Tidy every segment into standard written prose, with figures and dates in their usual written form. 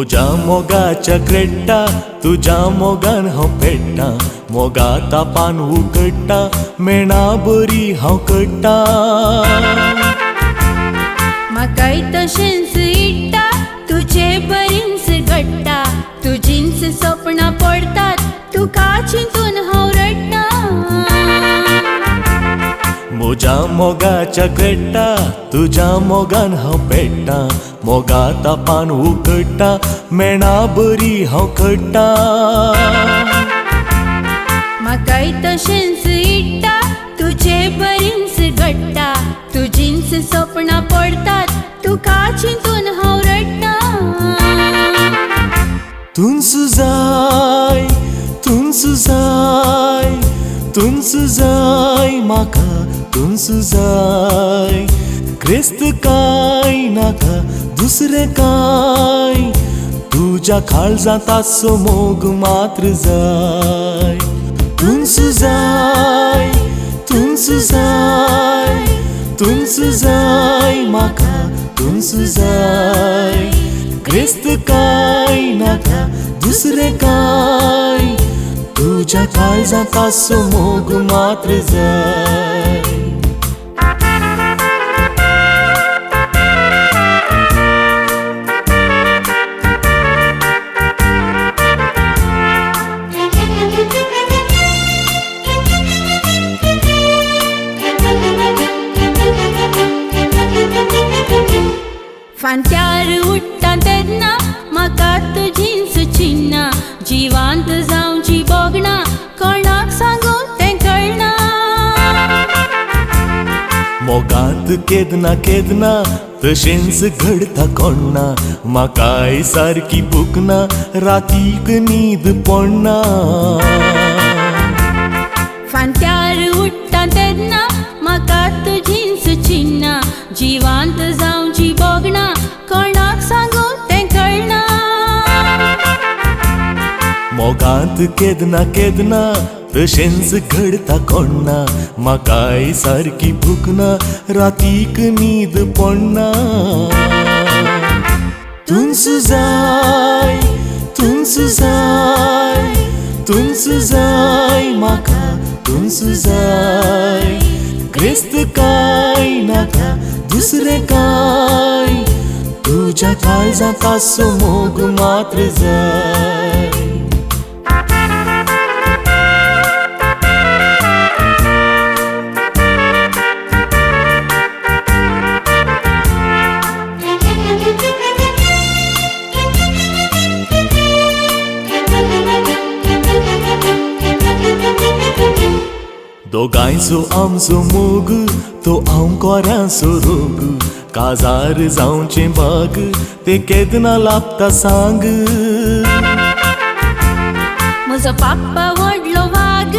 म्हज्या मोगाच्या क्रेट्टा तुज्या मोगान हांव पेट्टा मोगा तापान उकडटा मेणा बरी हांव कट्टा म्हाकाय तशेंच इट्टा तुजे बरींच घडटा तुजींच सपनां पडटात तुका चिंतून हांव रडटा म्हज्या मोगाच्या क्रेट्टा तुज्या मोगान हांव पेट्टा मोगा तापान उकडटा मेणा बरी हांव कट्टा म्हाकाय तशेंच इट्टा तुजे बरींच घडटा तुजींच सपनां पडटात तुका चिंतून हांव रडटा तुंच जाय तुंच जाय तुंच जाय म्हाका तुंच जाय क्रिस्त काय नाका दुसरें काय तुज्या काळजांत आसो मोग मात्र जाय तुंच जाय तुंच जाय तुंच जाय म्हाका तुंच जाय क्रिस्त काय नाका दुसरें काय तुज्या काळजांत आसो मोग मात्र जाय फांत्यार उठ्ठा तेन्ना म्हाका तुजींच चिन्ना जिवांत जावची बोगणा कोणाक सांगून तें कळना मोगांत केदना केदना तशेंच घडता कोण्णा म्हाकाय सारकी पुकना रातीक न्हीद पडना फांत्यार उठ्ठा तेन्ना म्हाका तुजींच चिन्ना जिवांत जावची बोगणा कोणाक सांगून तें कळना मोगांत केदना केदना तशेंच घडता कोण्णा म्हाकाय सारकी भुकना रातीक न्हीद पडना तुंच जाय तुंच जाय तुंच जाय म्हाका तुंच जाय क्रिस्त काय नाका दुसरें काय तुज्या काळजांत आसो मोग मात्र जाय दोगांयचो आमचो मोग तो हांव कोऱ्यांचो रोग काजार जावचें बाग ते केदना लाभता सांग म्हजो पाप्पा व्हडलो वाग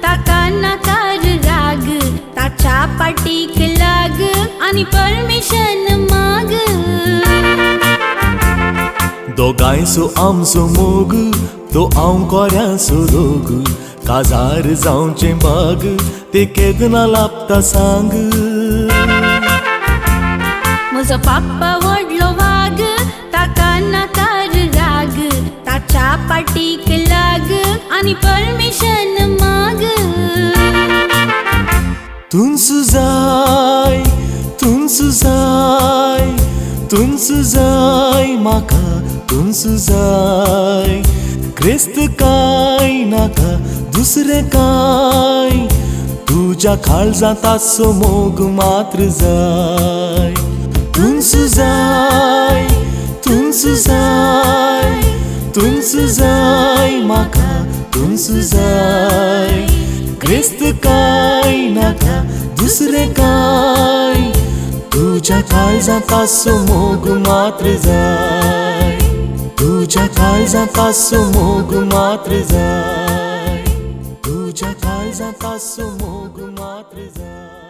ताका नाकार राग ताच्या पाटीक लाग आनी परमिशन माग दोगांयचो आमचो मोग तो हांव कोऱ्यांचो रोग काजार जावचें बाग ते केदना लाभता सांग म्हजो पाप्पा व्हडलो वाग ताका नाकार राग ताच्या पाटीक लाग आनी परमिशन माग तुंच जाय तुंच जाय तुंच जाय म्हाका तुंच जाय क्रिस्त काय नाका दुसरें काय तुज्या काळजांत आसो मोग मात्र जाय तुंच जाय तुंच जाय तुंच जाय म्हाका तुंच जाय क्रिस्त काय नाका दुसरें काय तुज्या काळजांत आसो मोग मात्र जाय तुज्या काळजांत आसो मोग मात्र जाय तुज्या काळजांत आसो मोग मात्र जाय